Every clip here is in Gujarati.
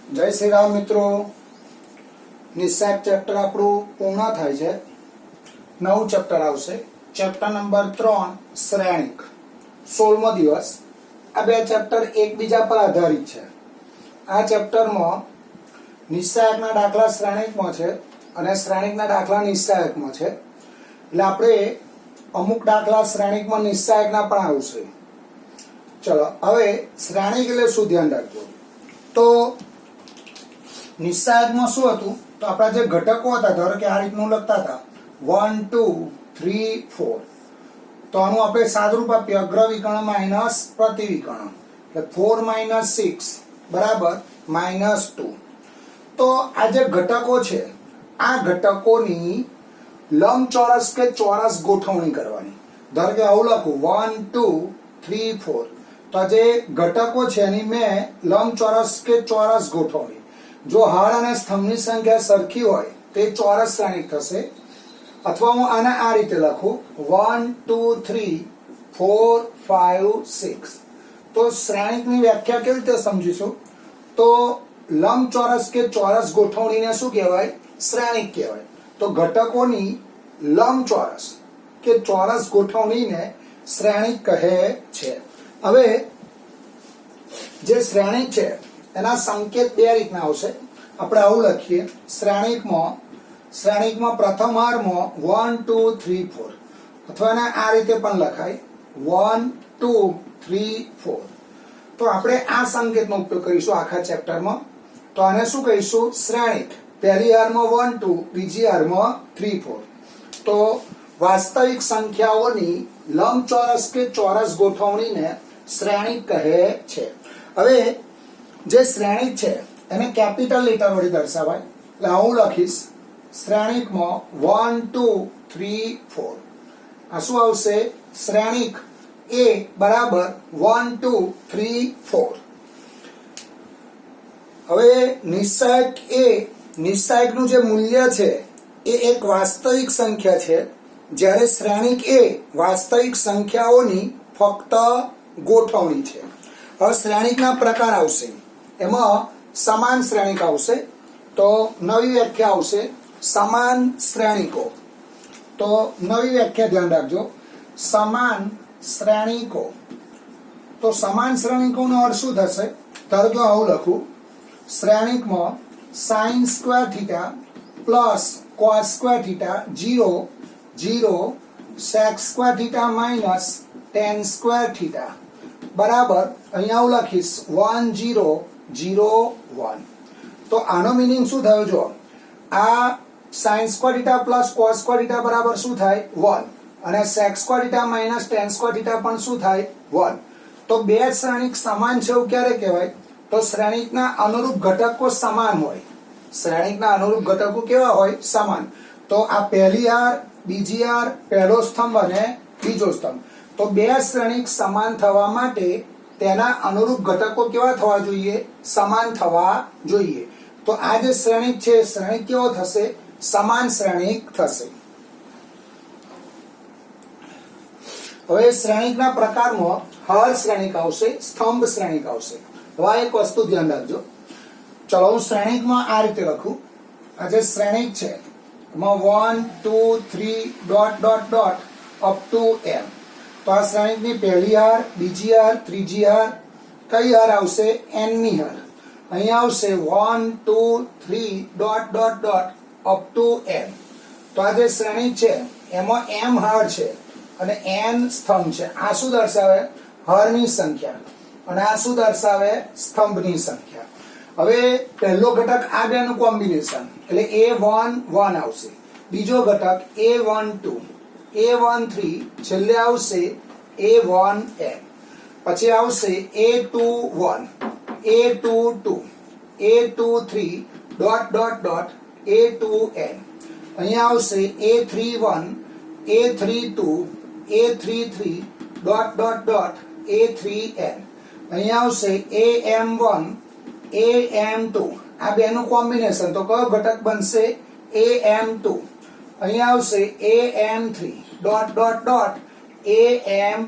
जय श्री राम मित्रों। निस्साक चैप्टर आपणु पूर्ण थाय छे। नवुं चैप्टर आवशे, चैप्टर नंबर 3 श्रेणिक। 16मो दिवस। आ बे चैप्टर एकबीजा पर आधारित छे। आ चैप्टर में निस्सायकना दाखला श्रेणिकमां छे अने श्रेणिकना दाखला निस्सायकमां छे। એટલે આપણે અમુક દાખલા શ્રેણિકમાં નિસ્સાયકના પણ આવશે। ચલો હવે શ્રેણિક એટલે શું ધ્યાન રાખજો। તો નિસ્સાયકમાં શું હતું, તો આપણા જે ઘટકો હતા, ધારો કે આ રીતનું લખતા હતા 1 2 3 4, તો આનું આપણે સાદરૂપ આપીએ અગ્રવિકર્ણ માઈનસ પ્રતિવિકર્ણ, એટલે 4 - 6 બરાબર -2। તો આ જે ઘટકો છે, આ ઘટકોની લંબચોરસ કે ચોરસ ગોઠવણી કરવાની। ધારો કે આવું લખું 1 2 3 4, તો જે ઘટકો છે એની મેં લંબચોરસ કે ચોરસ ગોઠવણી। જો હાર અને સ્તંભની સંખ્યા સરખી હોય તો એ ચોરસ શ્રેણિક થશે। અથવા હું આને આ રીતે લખું 1 2 3 4 5 6, તો શ્રેણિકની વ્યાખ્યા કેવી રીતે સમજીશું? તો લંબચોરસ કે ચોરસ ગોઠવણીને શું કહેવાય? શ્રેણિક કહેવાય। તો ઘટકોની લંબચોરસ કે ચોરસ ગોઠવણીને શ્રેણિક કહે છે। હવે જે શ્રેણિક છે એના સંકેત બે રીતના આવશે। આપણે આવું લખીએ, શ્રેણિકમાં પ્રથમ હારમાં 1 2 3 4, અથવા એને આ રીતે પણ લખાય 1 2 3 4। તો આપણે આ સંકેતનો ઉપયોગ કરીશું આખા ચેપ્ટરમાં। તો આને શું કહીશું? શ્રેણિક। પહેલી હારમાં 1 2, બીજી હારમાં 3 4। તો વાસ્તવિક સંખ્યાઓની લંબચોરસ કે ચોરસ ગોઠવણીને શ્રેણિક કહે છે। હવે જે શ્રેણિક છે એને કેપિટલ લેટર વડે દર્શાવાય। એટલે હું લખીશ શ્રેણિકમાં 1 2 3 4। આ શું આવશે? શ્રેણિક A બરાબર 1 2 3 4। હવે નિસ્સાયકનું જે મૂલ્ય છે એ એક વાસ્તવિક સંખ્યા છે, જ્યારે શ્રેણિક એ વાસ્તવિક સંખ્યાઓની ફક્ત ગોઠવણી છે। હવે શ્રેણિકના પ્રકાર આવશે, એમાં સમાન શ્રેણિક આવશે। તો નવી વ્યાખ્યા આવશે સમાન શ્રેણિકો। તો નવી વ્યાખ્યા ધ્યાન રાખજો, સમાન શ્રેણિકો। તો સમાન શ્રેણિકોનો અર્થ શું થશે? ધારો કે આવું લખું, શ્રેણિકમાં sin square theta plus cos square theta 0 0, sec square theta minus tan square theta બરાબર અહીંયા હું લખીશ 1 0 0 1। તો આનો મીનિંગ શું થયો? જો આ sin square theta plus cos square theta બરાબર શું થાય? 1, અને sec square theta minus tan square theta પણ શું થાય? 1। તો બે શ્રેણિક સમાન છે એવું ક્યારે કહેવાય? તો શ્રેણિકના અનુરૂપ ઘટકો સમાન હોય। શ્રેણિકના અનુરૂપ ઘટકો કેવા હોય? સમાન। તો આ પહેલી હાર, બીજી હાર, પહેલો સ્તંભ અને બીજો સ્તંભ, તો બે શ્રેણિક સમાન થવા માટે તેના અનુરૂપ ઘટકો કેવા થવા જોઈએ? સમાન થવા જોઈએ। તો આ જે શ્રેણિક છે, શ્રેણિક કેવો થશે? સમાન શ્રેણિક થશે। હવે શ્રેણિકના પ્રકારમાં હર શ્રેણિક આવશે, સ્તંભ શ્રેણિક આવશે। હવે એક વસ્તુ ધ્યાન રાખજો। ચલો હું શ્રેણિકમાં આ રીતે લખું, આ જે શ્રેણિક છે એમાં 1 2 3 dot dot dot up to m। તો આ શ્રેણિકની પહેલી હાર, બીજી હાર, ત્રીજી હાર, કઈ હાર આવશે? n ની હાર। અહીંયા આવશે 1 2 3 dot dot dot up to m। તો આ જે શ્રેણિક છે એમાં m હાર છે અને n સ્તંભ છે। આ શું દર્શાવે? હારની સંખ્યા। અને આ શું દર્શાવે? સ્તંભની સંખ્યા। હવે પહેલો ઘટક આ બેનું કોમ્બિનેશન, એટલે a1 1 આવશે, બીજો ઘટક a1 2, a1 3, છેલ્લે આવશે a1 n, પછી આવશે a2 1, a2 2, a2 3 dot dot dot a2 n। અહીંયા આવશે a3 1, a3 2, a3 3 dot dot dot a3 n। અહીંયા આવશે am1 am2, આ બેનું કોમ્બિનેશન, તો કયો ઘટક બનશે? am2। અહીંયા આવશે am3 dot dot dot amn।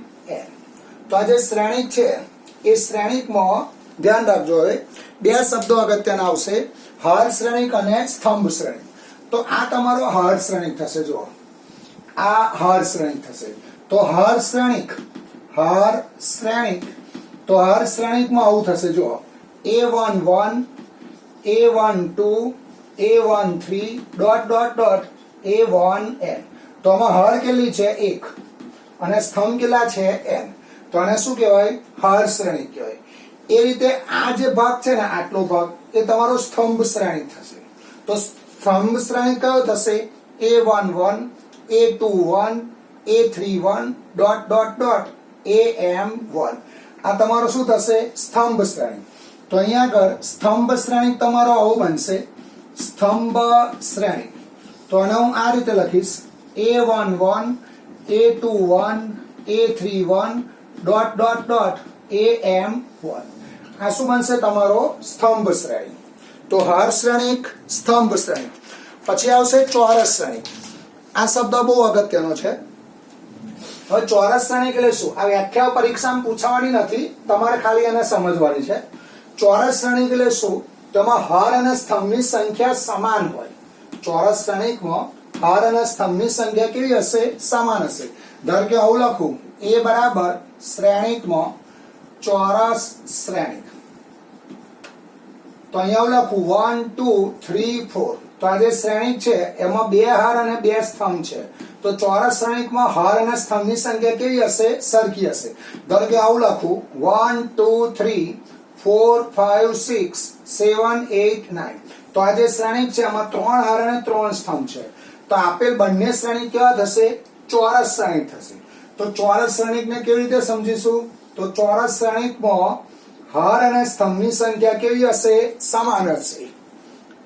તો આ જે શ્રેણિક છે એ શ્રેણિકમાં ધ્યાન રાખજો. હવે બે શબ્દો અગત્યના આવશે, હર શ્રેણિક અને સ્તંભ શ્રેણિક. તો આ તમારો હર શ્રેણિક થશે. જો આ હર શ્રેણિક થશે. તો હર શ્રેણિક તો હર શ્રેણિકમાં આવું થશે. જો A11 A12 A13 dot dot dot A1n. તો આમાં હર કેટલી છે? 1 અને સ્તંભ કેટલા છે? n. તો આને શું કહેવાય? હર શ્રેણિક કહેવાય. એ રીતે આ જે ભાગ છે ને, આટલો ભાગ, એ તમારો સ્તંભ શ્રેણિક થશે. તો સ્તંભ શ્રેણિક કયો થશે? A11 A21 A31 dot dot dot AM1. આ તમારો શું થશે? સ્તંભ શ્રેણિક. તો અહીંયા આગળ સ્તંભ શ્રેણિક તમારો આવો બનશે, સ્તંભ શ્રેણિક. તો આને હું આ રીતે લખીશ, A11 A21 A31 dot dot dot AM1. આ શું બનશે? તમારો સ્તંભ શ્રેણિક. તો હર શ્રેણિક, સ્તંભ શ્રેણિક. પછી આવશે ચોરસ શ્રેણિક. આ શબ્દ બહુ અગત્યનો છે. હવે ચોરસ શ્રેણિક એટલે શું? આ વ્યાખ્યા પરીક્ષામાં પૂછવાની નથી, તમારે ખાલી એને સમજવાની છે. ચોરસ શ્રેણિક એટલે શું? તેમાં હર અને સ્તંભની સંખ્યા સમાન હોય. ચોરસ શ્રેણિકમાં હર અને સ્તંભની સંખ્યા કેવી હશે? સમાન હશે. ધારો કે આવું લખું, A બરાબર શ્રેણિકમાં ચોરસ શ્રેણિક. તો અહીંયા આવું લખું 1 2 3 4. તો આ જે શ્રેણિક છે એમાં 2 હર અને 2 સ્તંભ છે. તો ચોરસ શ્રેણિકમાં હર અને સ્તંભની સંખ્યા કેવી હશે? સરખી હશે. ધારો કે આવું લખું 1 2 3 4 5 6 7 8 9. તો આ જે શ્રેણિક છે એમાં 3 હર અને 3 સ્તંભ છે. તો આપેલ બંને શ્રેણિક કેવા થશે? ચોરસ શ્રેણિક થશે. તો ચોરસ શ્રેણિકને કેવી રીતે સમજીશું? તો ચોરસ શ્રેણિકમાં હર અને સ્તંભની સંખ્યા કેવી હશે? સમાન હશે.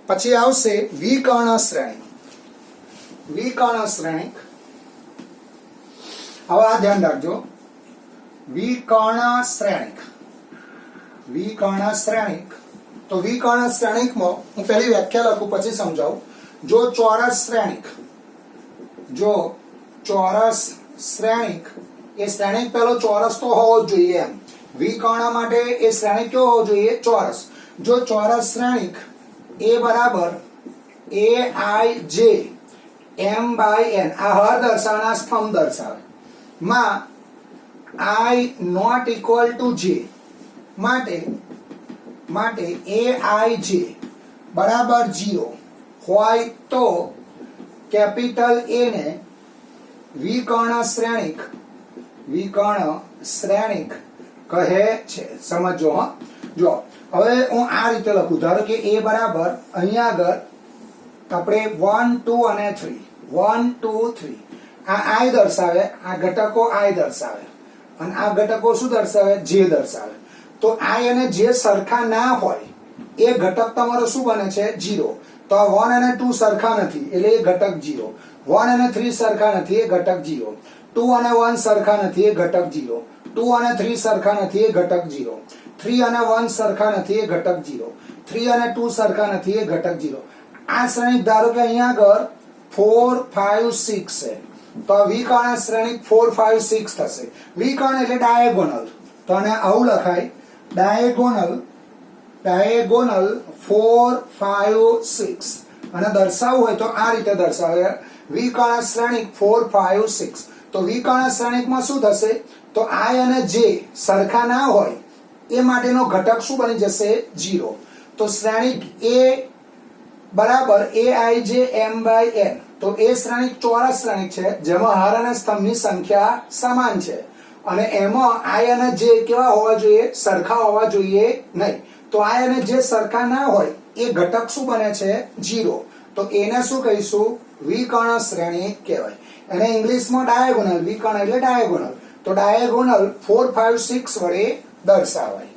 પછી આવશે વિકર્ણ શ્રેણિક. વિકર્ણ શ્રેણિક. હવે આ ધ્યાન રાખજો, વિકર્ણ શ્રેણિક. વિકર્ણ શ્રેણિક. તો વિકર્ણ શ્રેણિકમાં હું પહેલી વ્યાખ્યા લખું પછી સમજાવું. જો ચોરસ શ્રેણિક, જો ચોરસ શ્રેણિક, એ શ્રેણિક પહેલો ચોરસ તો હોવો જ જોઈએ એમ. વિકર્ણ માટે એ શ્રેણિક કેવો હોવો જોઈએ? ચોરસ. જો ચોરસ શ્રેણિક A બરાબર AIJ M/n, આ હર દર્શાવનાર સ્તંભ દર્શાવે, માં I not equal to J, માટે AIJ બરાબર 0 હોય તો કેપિટલ A ને વિકર્ણ શ્રેણિક કહે છે. સમજો. હા, જો હવે હું આ રીતે લખું. ધારો કે A બરાબર અહીંયા આગળ આપણે 1 2 અને 3 1 2 3 આ I દર્શાવે, આ ઘટકો I દર્શાવે, અને આ ઘટકો શું દર્શાવે? J દર્શાવે. તો I અને J સરખા ના હોય એ ઘટક તમારો શું બને છે? 0. તો આ 1 અને 2 સરખા નથી એટલે એ ઘટક 0. 1 અને 3 સરખા નથી એ ઘટક 0. 2 અને 1 સરખા નથી એ ઘટક 0. 2 અને 3 સરખા નથી એ ઘટક 0. 3 અને 1 સરખા નથી એ ઘટક 0. 3 અને 2 સરખા નથી એ ઘટક 0. આ શ્રેણિક ધારો કે અહીંયા આગળ 4 5 6 છે. તો આ વિકર્ણ શ્રેણિક 4 5 6 થશે. વિકર્ણ એટલે ડાયગોનલ. તો આને આવું લખાય, ડાયગોનલ 4 5 6. અને દર્શાવવું હોય તો આ રીતે દર્શાવે, વિકર્ણ શ્રેણિક 4 5 6. તો વિકર્ણ શ્રેણિકમાં શું થશે? તો I અને J સરખા ના હોય એ માટેનો ઘટક શું બની જશે? 0. તો શ્રેણિક A બરાબર AIJ M/n. તો એ શ્રેણિક ચોરસ શ્રેણિક છે જેમાં હર અને સ્તંભની સંખ્યા સમાન છે, અને એમાં I અને J કેવા હોવા જોઈએ? સરખા હોવા જોઈએ નહીં. તો I અને J સરખા ના હોય એ ઘટક શું બને છે? 0. તો એને શું કહીશું? વિકર્ણ શ્રેણિક કહેવાય. એને ઇંગ્લિશમાં ડાયગોનલ, વિકર્ણ એટલે ડાયગોનલ. તો ડાયગોનલ 4 5 6 વડે દર્શાવાય.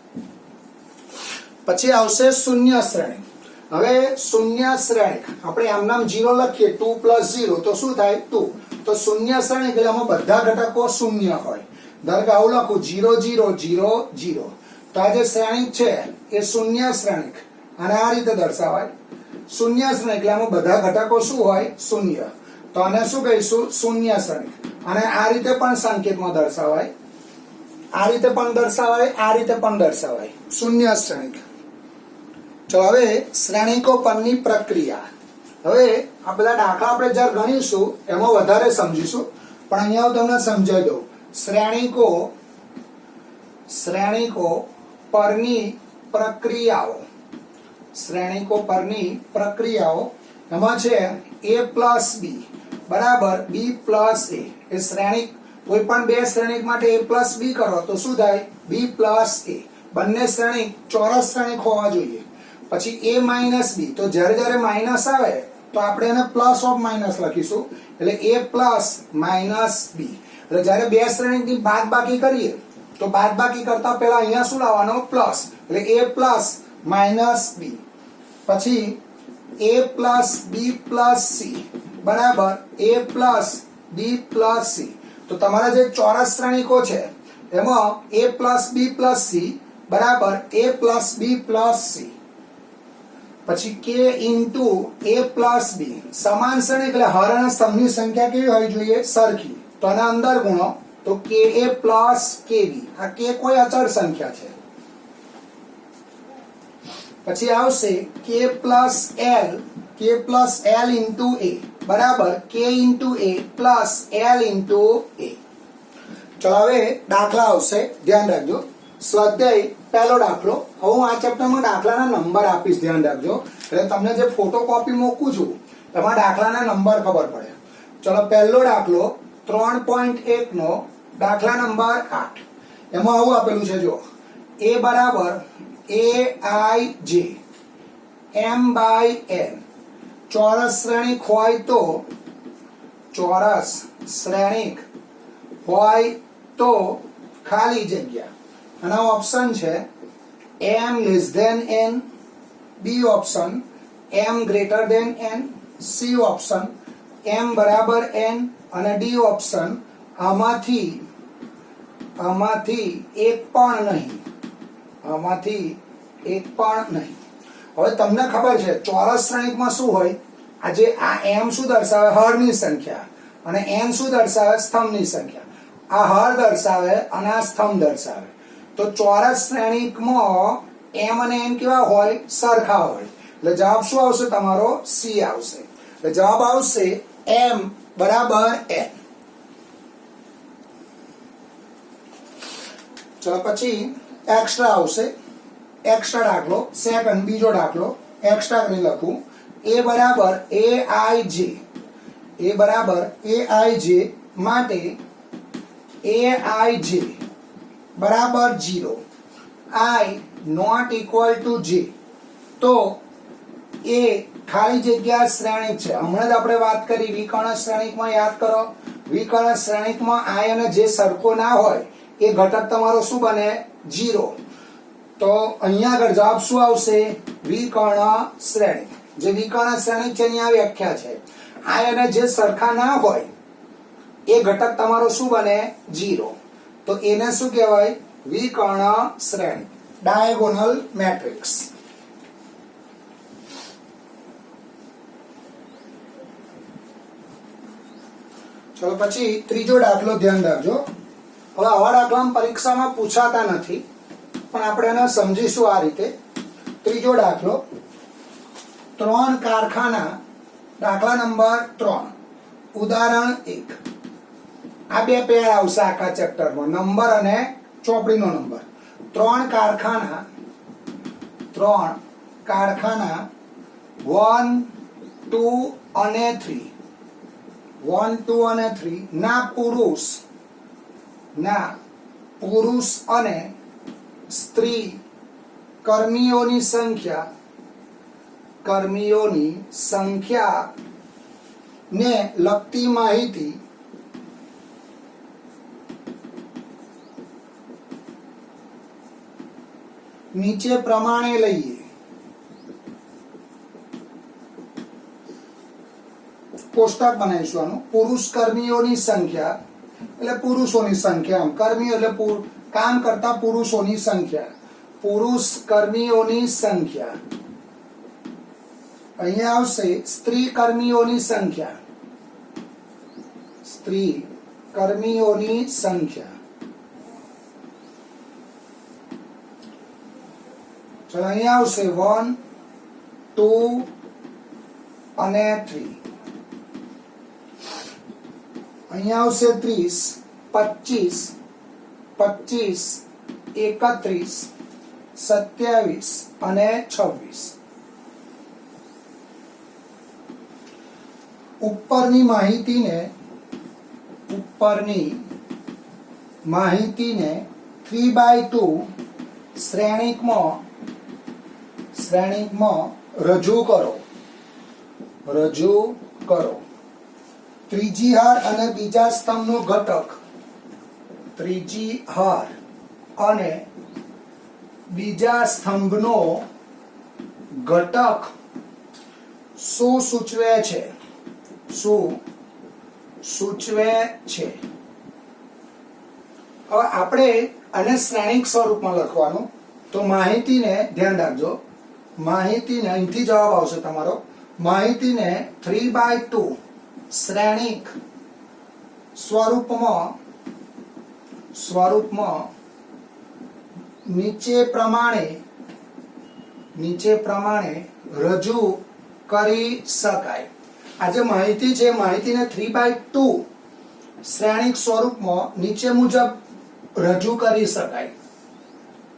પછી આવશે શૂન્ય શ્રેણિક. હવે શૂન્ય શ્રેણિક આપણે આમ નામ 0 લખીએ, 2 + 0 તો શું થાય? 2. તો શૂન્ય શ્રેણિક એટલે આમાં બધા ઘટકો શૂન્ય હોય. ધારો કે આવું લખું 0 0 0 0. તો આ જે શ્રેણિક છે એ શૂન્ય શ્રેણિક, અને આ રીતે દર્શાવાય. શૂન્ય શ્રેણિક એટલે આમાં બધા ઘટકો શું હોય? શૂન્ય. તો આને શું કહીશું? શૂન્ય શ્રેણિક. અને આ રીતે પણ સંકેતમાં દર્શાવાય. આ રીતે પણ દર્શાવાય, આ રીતે પણ દર્શાવાય, શૂન્ય શ્રેણિક. ચલો હવે શ્રેણિકો પરની પ્રક્રિયા. હવે આ બધા દાખલા આપણે જ્યારે ગણીશું એમાં વધારે સમજીશું, પણ અહીંયા હું તમને સમજાવી દઉં. શ્રેણિકો પરની પ્રક્રિયાઓ. શ્રેણિકો પરની પ્રક્રિયાઓ એમાં છે a પ્લસ બી બરાબર b પ્લસ a. એ શ્રેણિક કોઈ પણ બે શ્રેણિક માટે a પ્લસ બી કરો તો શું થાય? b plus a. બંને શ્રેણિક ચોરસ શ્રેણિક હોવા જોઈએ. પછી a માઇનસ બી, તો જ્યારે જ્યારે માઇનસ આવે તો આપણે એને પ્લસ ઓફ માઇનસ લખીશું, એટલે a પ્લસ માઇનસ બી. એટલે જ્યારે બે શ્રેણિકની બાદબાકી કરીએ તો બાદબાકી કરતા પહેલા અહીંયા શું લાવવાનો? પ્લસ. એટલે a પ્લસ માઇનસ બી. પછી a plus b plus c બરાબર a plus b plus c. તો તમારા જે ચોરસ શ્રેણિકો છે એમાં a plus b plus c બરાબર a plus b plus c. પછી k into a plus b. સમાન શ્રેણિક એટલે હર અને સ્તંભની સંખ્યા કેવી હોવી જોઈએ? સરખી. તો આના અંદર ગુણો તો ka પ્લસ kb. આ k કોઈ અચળ સંખ્યા છે. પછી આવશે k plus l into a બરાબર k into a plus l into a. ચલો હવે દાખલા આવશે, ધ્યાન રાખજો. સ્વાધ્યાય પહેલો દાખલો. હવે હું આ ચેપ્ટરમાં દાખલાના નંબર આપીશ, ધ્યાન રાખજો. એટલે તમને જે ફોટોકોપી મૂકું છું એમાં દાખલાના નંબર ખબર પડે. ચલો પહેલો દાખલો 3.1 નો દાખલા નંબર 8. એમાં આવું આપેલું છે, જો a બરાબર aij m બાય n ચોરસ શ્રેણિક હોય તો ખાલી જગ્યા. અને ઓપ્શન છે m less than n, b option m greater than n, c option m બરાબર n અને ડી ઓપ્શન આમાંથી એક પણ નહીં. હવે તમને ખબર છે ચોરસ શ્રેણિકમાં શું હોય? આજે આ m શું દર્શાવે? હરની સંખ્યા. અને n શું દર્શાવે? સ્તંભની સંખ્યા. આ હર દર્શાવે અને આ સ્તંભ દર્શાવે. તો ચોરસ શ્રેણિકમાં m અને n કેવા હોય? સરખા હોય. એટલે જવાબ શું આવશે તમારો? સી આવશે. એટલે જવાબ આવશે m બરાબર n. ચલો પછી એક્સ્ટ્રા આવશે. એક્સ્ટ્રા દાખલો સેકન્ડ, બીજો દાખલો એક્સ્ટ્રા કરી લખું. a બરાબર aij માટે aij બરાબર 0, i not equal to j. તો એ ખાલી જગ્યા શ્રેણિક છે. હમણાં જ આપણે વાત કરી વિકર્ણ શ્રેણિકમાં, યાદ કરો. વિકર્ણ શ્રેણિકમાં i અને j સરખો ના હોય એ ઘટક તમારો શું બને? 0. તો અહીંયા આગળ જવાબ શું આવશે? વિકર્ણ શ્રેણિક. જે વિકર્ણ શ્રેણિક છે એની આ વ્યાખ્યા છે. i અને j સરખા ના હોય એ ઘટક તમારો શું બને? 0. તો એને શું કહેવાય? વિકર્ણ શ્રેણિક, ડાયગોનલ મેટ્રિક્સ. ચલો પછી ત્રીજો દાખલો ધ્યાન રાખજો. હવે આવા દાખલા પરીક્ષામાં પૂછાતા નથી, પણ આપણે એને સમજીશું આ રીતે. ત્રીજો દાખલો 3 કારખાના, દાખલા નંબર 3, ઉદાહરણ 1. આ બે પેર આવશે આખા ચેપ્ટરમાં, નંબર અને ચોપડીનો નંબર. 3 કારખાના 1, 2 અને 3 ના પુરુષ અને સ્ત્રી કર્મીઓની સંખ્યા ને લગતી માહિતી નીચે પ્રમાણે લઈએ. કોષ્ટક બનાવીશું આનું. પુરુષ કર્મીઓની સંખ્યા એટલે પુરુષોની સંખ્યા, આમ કર્મીઓ એટલે કામ કરતા પુરુષોની સંખ્યા. પુરુષ કર્મીઓની સંખ્યા. અહીંયા આવશે સ્ત્રી કર્મીઓની સંખ્યા. ચલો અહીંયા આવશે 1 2 અને 3. અહીંયા આવશે 30 25 25 31 27 અને 26. ઉપરની માહિતીને 3/2 શ્રેણીકમાં રજૂ કરો. ત્રીજી હાર અને બીજા સ્તંભનો ઘટક શું સૂચવે છે? હવે આપણે આને શ્રેણિક સ્વરૂપમાં લખવાનું. તો માહિતીને ધ્યાન રાખજો, માહિતીને અહીંથી જવાબ આવશે તમારો. માહિતીને 3/2 શ્રેણિક સ્વરૂપમાં નીચે પ્રમાણે રજૂ કરી શકાય. આ જે માહિતી છે, માહિતીને 3/2 શ્રેણિક સ્વરૂપમાં નીચે મુજબ રજૂ કરી શકાય.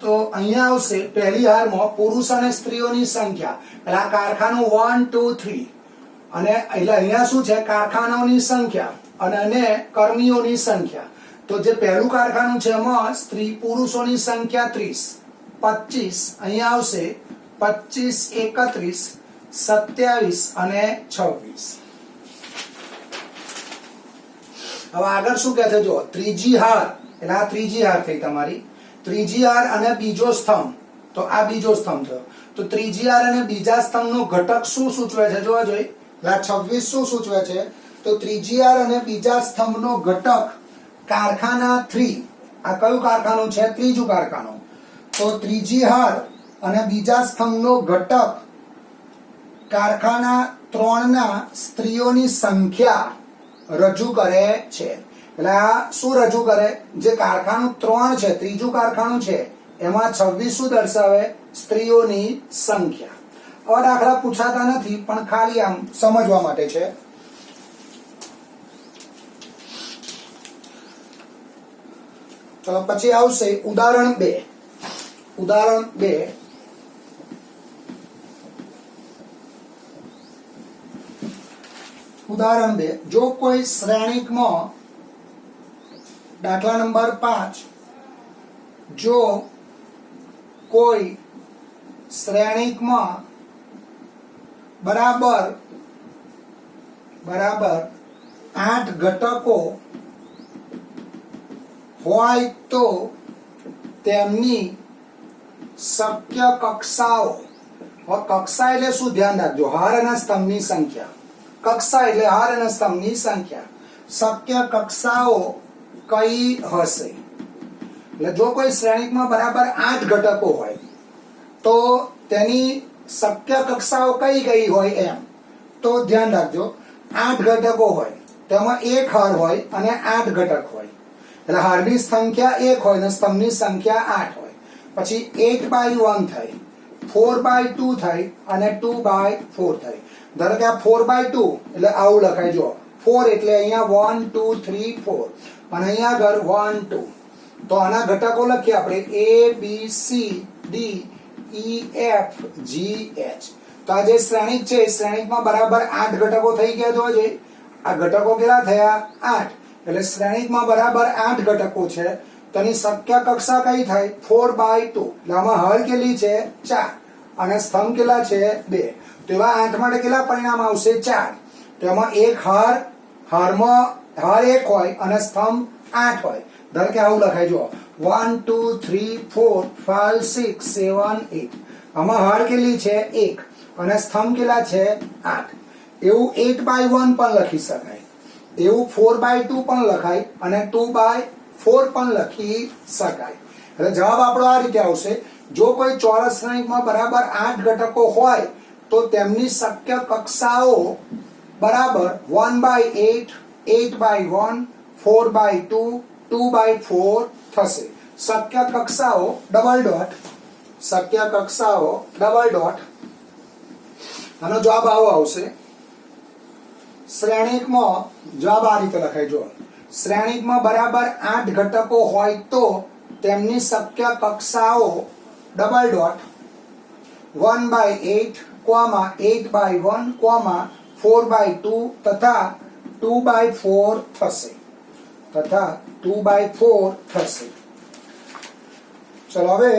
તો અહીંયા આવશે પહેલી હારમાં પુરુષ અને સ્ત્રીઓની સંખ્યા. એટલે આ કારખાનું 1 2 3 અને એટલે અહીંયા શું છે? કારખાનાઓની સંખ્યા અને કર્મીઓની સંખ્યા. તો જે પહેલું કારખાનું છે એમાં પુરુષોની સંખ્યા 30 25, અહીંયા આવશે 25 31 27 અને 26. હવે આગળ શું કહે છે? જો ત્રીજી હાર, એટલે આ ત્રીજી હાર થઈ તમારી. ત્રીજી હાર અને બીજો સ્તંભ, તો આ બીજો સ્તંભ થયો. તો ત્રીજી હાર અને બીજા સ્તંભનો ઘટક શું સૂચવે છે? જોવા જોઈએ. આ 26 શું સૂચવે છે? તો ત્રીજી હાર અને બીજા સ્તંભનો ઘટક કારખાના 3. આ કયું કારખાનું છે? ત્રીજું કારખાનું. તો ત્રીજી હાર અને બીજા સ્તંભનો ઘટક કારખાના 3 ના સ્ત્રીઓની સંખ્યા રજૂ કરે છે. એટલે આ શું રજૂ કરે? જે કારખાનું 3 છે, ત્રીજું કારખાનું છે, એમાં 26 શું દર્શાવે? સ્ત્રીઓની સંખ્યા. હવે દાખલા પૂછાતા નથી, પણ ખાલી આમ સમજવા માટે છે. ચલો પછી આવશે ઉદાહરણ 2. ઉદાહરણ 2. જો કોઈ શ્રેણિકમાં, દાખલા નંબર 5, જો કોઈ શ્રેણિકમાં બરાબર 8 ઘટકો હોય તો તેમની શક્ય કક્ષાઓ. હવે કક્ષા એટલે શું? ધ્યાન રાખજો. હાર અને સ્તંભની સંખ્યા. કક્ષા એટલે હાર અને સ્તંભની સંખ્યા. શક્ય કક્ષાઓ કઈ હશે? એટલે જો કોઈ શ્રેણિકમાં બરાબર 8 ઘટકો હોય તો તેની શક્ય કક્ષાઓ કઈ કઈ હોય એમ. તો ધ્યાન રાખજો, 8 ઘટકો હોય તેમાં એક હાર હોય અને 8 ઘટક હોય. એટલે હારની સંખ્યા 1 હોય અને સ્તંભની સંખ્યા 8 હોય. પછી 8/1 થાય, 4/2 થાય અને 2/4 થાય. ધારો કે આ 4/2 એટલે આવું લખાય. જો 4 એટલે અહીંયા 1 2 3 4 અને અહીંયા આગળ 1 2. તો આના ઘટકો લખીએ આપણે A B C D E F G H. તો આ જે શ્રેણિક છે, શ્રેણિકમાં બરાબર 8 ઘટકો થઈ ગયા. તો આ ઘટકો કેટલા થયા? 8. એટલે શ્રેણિકમાં બરાબર 8 ઘટકો છે. તેની શક્ય કક્ષા કઈ થાય? 4/2. એટલે આમાં હાર કેટલી છે? 4 અને સ્તંભ કેટલા છે? 2. તો એવા 8 માટે કેટલા પરિણામ આવશે? 4. તો એમાં એક હારમાં હાર 1 હોય અને સ્તંભ 8 હોય. ધારો કે આવું લખાય. જો 1 2 3 4 5 6 7 8. આમાં હાર કેટલી છે? 1 અને સ્તંભ કેટલા છે? 8. એવું 8/1 પણ લખી શકાય, એવું 4/2 પણ લખાય અને 2/4 પણ લખી શકાય. એટલે જવાબ આપણો આ રીતે આવશે. જો કોઈ ચોરસ શ્રેણિકમાં બરાબર 8 ઘટકો હોય તો તેમની શક્ય કક્ષાઓ બરાબર 1/8, 8/1, 4/2, 2/4 થશે. શક્ય કક્ષાઓ શક્ય કક્ષાઓ ડબલ ડોટ આનો જવાબ આવો આવશે શ્રેણિકમાં જવાબ આ રીતે લખાય જો શ્રેણિકમાં બરાબર 8 ઘટકો હોય તો તેમની શક્ય કક્ષાઓ ડબલ ડોટ 1/8 8/1 4/2 તથા 2/4 થશે ચલો હવે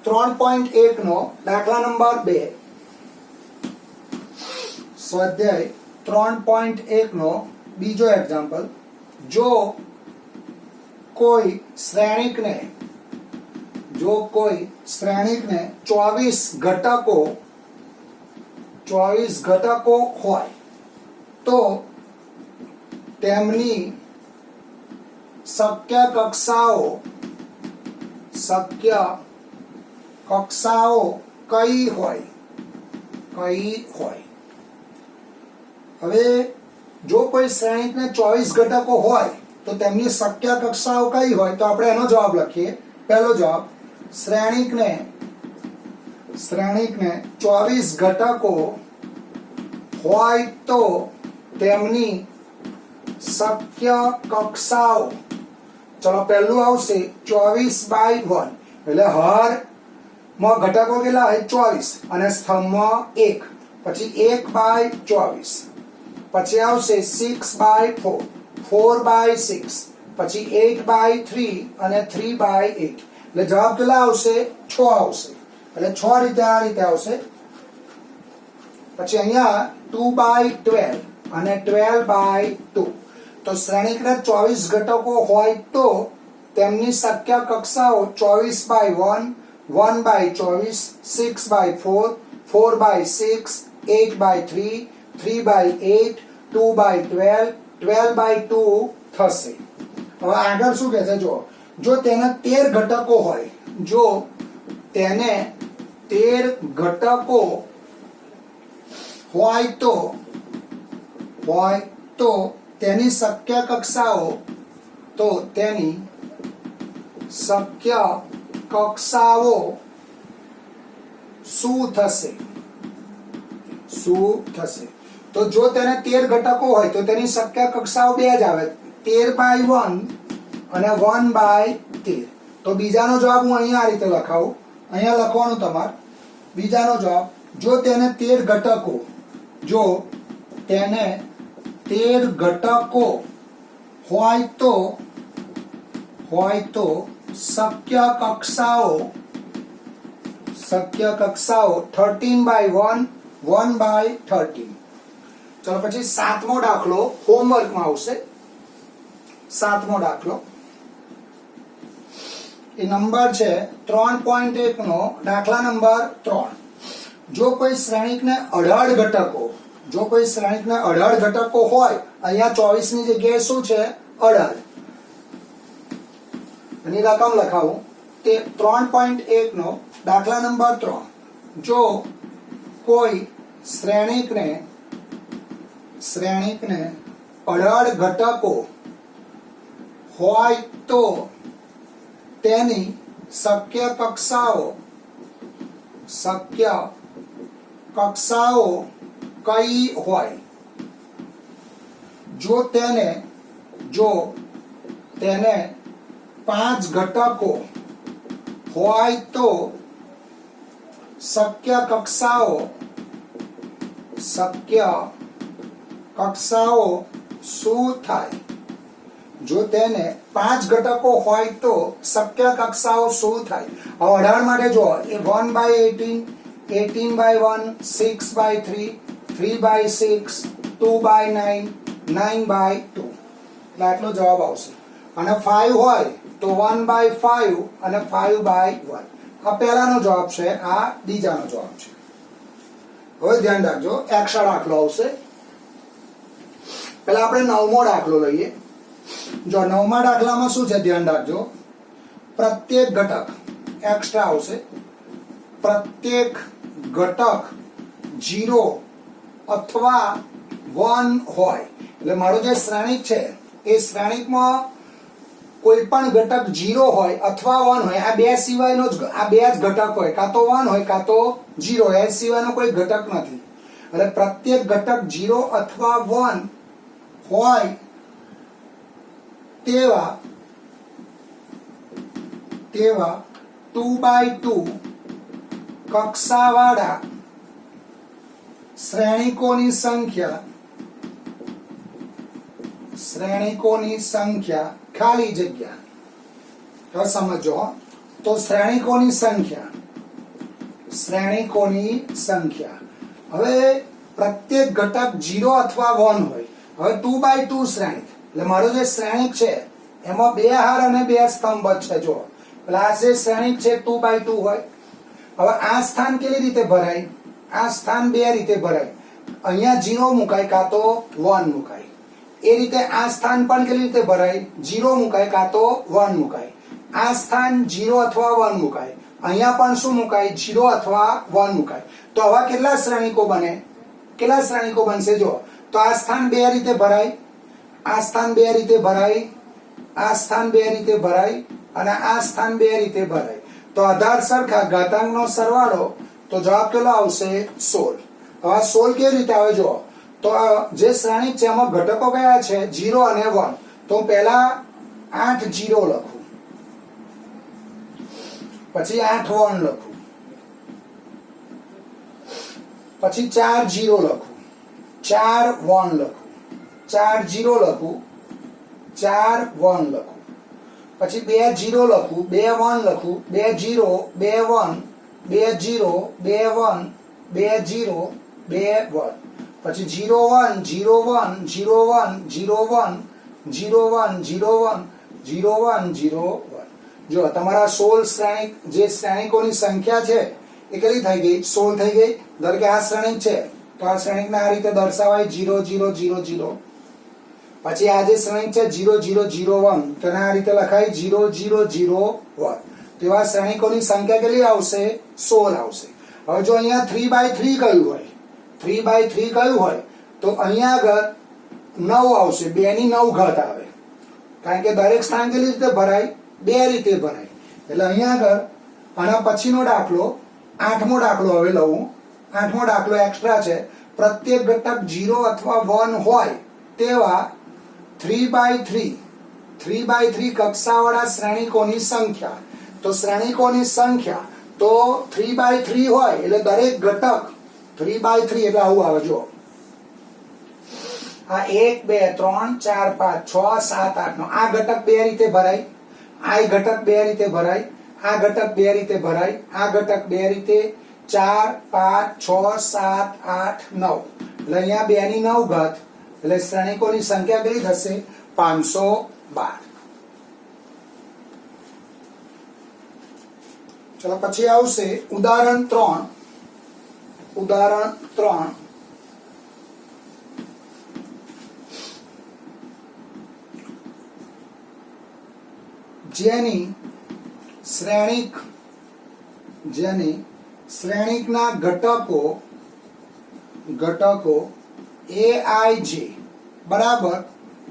3.1 નો દાખલા નંબર 2 સ્વાધ્યાય 3.1 નો બીજો એક્ઝામ્પલ જો કોઈ શ્રેણિકને 24 ઘટકો હોય તો તેમની શક્ય કક્ષાઓ કઈ હોય હવે જો કોઈ શ્રેણિકને 24 ઘટકો હોય તો તેમની શક્ય કક્ષાઓ કઈ હોય તો આપણે એનો જવાબ લખીએ પહેલો જવાબ શ્રેણિકને 24 ઘટકો હોય તો તેમની શક્ય કક્ષાઓ ચલો પહેલું આવશે 24/1 એટલે હર માં ઘટકો કેટલા હોય 24 અને સ્તંભમાં 1 પછી 1/24 પછી આવશે 6/4 4/6 પછી 8/3 અને 3/8 એટલે જવાબ કેટલા આવશે 6 આવશે એટલે 6 રીતે આ રીતે આવશે પછી અહીંયા 2/12 અને 12/2 તો શ્રેણિકના 24 ઘટકો હોય તો તેમની શક્ય કક્ષાઓ 24/1 1/24 6/4 4/6 8/3 3/8 2/12 12/2 થશે હવે આગળ શું કહે છે જો તેને 13 ઘટકો હોય જો તેને 13 ઘટકો હોય તો તેની શક્ય કક્ષાઓ શું થશે તો જો તેને 13 ઘટકો હોય તો તેની શક્ય કક્ષાઓ બે જ આવે 13/1 અને 1/13 તો બીજાનો જવાબ હું અહીંયા આ રીતે લખાવું અહીંયા લખવાનું તમારે બીજાનો જવાબ જો તેને 13 ઘટકો હોય તો શક્ય કક્ષાઓ 13/1 1/13 ચલો પછી 7મો દાખલો હોમવર્કમાં આવશે 7મો દાખલો એ નંબર છે 3.1 નો દાખલા નંબર 3 જો કોઈ શ્રેણિકને 18 ઘટકો હોય અહીંયા 24 ની જગ્યાએ શું છે 18 એની રકમ લખાવું તે 3.1 નો દાખલા નંબર 3 જો કોઈ શ્રેણિકને 18 ઘટકો હોય તો તેની શક્ય કક્ષાઓ કઈ હોય જો તેને 5 ઘટકો હોય તો શક્ય કક્ષાઓ શું થાય જો તેને 5 ઘટકો હોય તો શક્ય કક્ષાઓ શું થાય હવે 18 માટે જો એ 1/18 18/1 6/3 3/6 2/9 9/2 એટલે આટલો જવાબ આવશે અને 5 હોય તો 1/5 અને 5/1 આ પહેલાનો જવાબ છે આ બીજાનો જવાબ છે હવે ધ્યાન રાખજો એક્સ્ટ્રા દાખલો આવશે પહેલા આપણે 9મો દાખલો લઈએ જો 9મા દાખલામાં શું છે ધ્યાન રાખજો પ્રત્યેક ઘટક એક્સ્ટ્રા આવશે પ્રત્યેક ઘટક 0 અથવા 1 હોય એટલે મારો જે શ્રેણિક છે એ શ્રેણિકમાં કોઈ પણ ઘટક 0 હોય અથવા 1 હોય, આ બે સિવાયનો જ આ બે જ ઘટક હોય, કાં તો 1 હોય કાં તો 0 હોય, એ સિવાયનો કોઈ ઘટક નથી. એટલે પ્રત્યેક ઘટક 0 અથવા 1 હોય તેવા 2x2 કક્ષાવાળા શ્રેણિકોની સંખ્યા ખાલી જગ્યા. હવે સમજો તો શ્રેણિકોની સંખ્યા હવે પ્રત્યેક ઘટક 0 અથવા 1 હોય. હવે 2x2 શ્રેણિક એટલે મારું જે શ્રેણિક છે એમાં બે હાર અને બે સ્તંભ છે. જો એટલે આ જે શ્રેણિક છે 2x2 હોય. હવે આ સ્થાન કેવી રીતે ભરાય? આ સ્થાન બે રીતે ભરાય. અહીંયા 0 મુકાય કાં તો 1 મુકાય. એ રીતે આ સ્થાન પણ કેવી રીતે ભરાય? 0 મુકાય કાં તો 1 મુકાય. આ સ્થાન 0 અથવા 1 મુકાય. અહીંયા પણ શું મુકાય? 0 અથવા 1 મુકાય. તો આવા કેટલા શ્રેણિકો બને? કેટલા શ્રેણિકો બનશે? જો તો આ સ્થાન બે રીતે ભરાય, આ સ્થાન બે રીતે ભરાય, આ સ્થાન બે રીતે ભરાય અને આ સ્થાન બે રીતે ભરાય. તો આધાર સરખા, ઘાતાંકનો સરવાળો, તો જવાબ કેટલો આવશે? 16. હવે 16 કેવી રીતે આવે? જો તો જે શ્રેણિક છે એમાં ઘટકો કયા છે? 0 અને 1. તો પહેલા 8 0 લખું, પછી 8 1 લખું, પછી 4 0 લખું, 4 1 લખું, 4 0 લખું, 4 1 લખું, પછી 2 0 લખું, 2 1 લખું, 2 0 2 1 2 0 2 1 2 0 2 1, પછી 0 1 0 1 0 1 0 1 0 1 0 1 0 1 0 1. જો તમારા 16 શ્રેણિક જે શ્રેણિકોની સંખ્યા છે એ કેટલી થઈ ગઈ? 16 થઈ ગઈ. ધારો કે આ શ્રેણિક છે તો આ શ્રેણિકને આ રીતે દર્શાવાય 0 0 0 0. પછી આ જે શ્રેણિક છે 0 0 0 1 તો આ રીતે લખાય 0 0 0 1. તો એવા શ્રેણિકોની સંખ્યા કેટલી આવશે? 16 આવશે. હવે જો અહીંયા 3x3 કયું હોય, 3x3 કયું હોય તો અહીંયા આગળ 9 આવશે. 2 ની 9 ઘાત આવે, કારણ કે દરેક સ્થાન કેવી રીતે ભરાય? બે રીતે ભરાય. એટલે અહીંયા આગળ આના પછીનો દાખલો 8મો દાખલો હવે લઉં. 8મો દાખલો એક્સ્ટ્રા છે. પ્રત્યેક ઘટક 0 અથવા 1 હોય તેવા 3x3 કક્ષાવાળા શ્રેણિકોની સંખ્યા. તો શ્રેણિકોની સંખ્યા તો 3x3 હોય એટલે દરેક ઘટક 3x3 એટલે આવું આવે. જો આ 1 2 3 4 5 6 7 8 9 આ ઘટક બે રીતે ભરાય, આ ઘટક બે રીતે ભરાય, આ ઘટક બે રીતે ભરાય, આ ઘટક બે રીતે 4 5 6 7 8 9. એટલે અહીંયા 2 ની 9 ઘાત એટલે શ્રેણિકોની સંખ્યા કેટલી થશે? 512. ચલો પછી આવશે ઉદાહરણ 3. ઉદાહરણ 3 જેની શ્રેણિકના ઘટકો aij બરાબર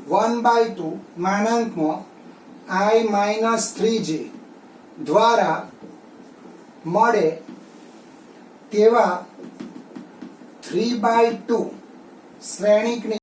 1/2 માનાંકમાં i-3j દ્વારા મળે તેવા 3/2 શ્રેણિકની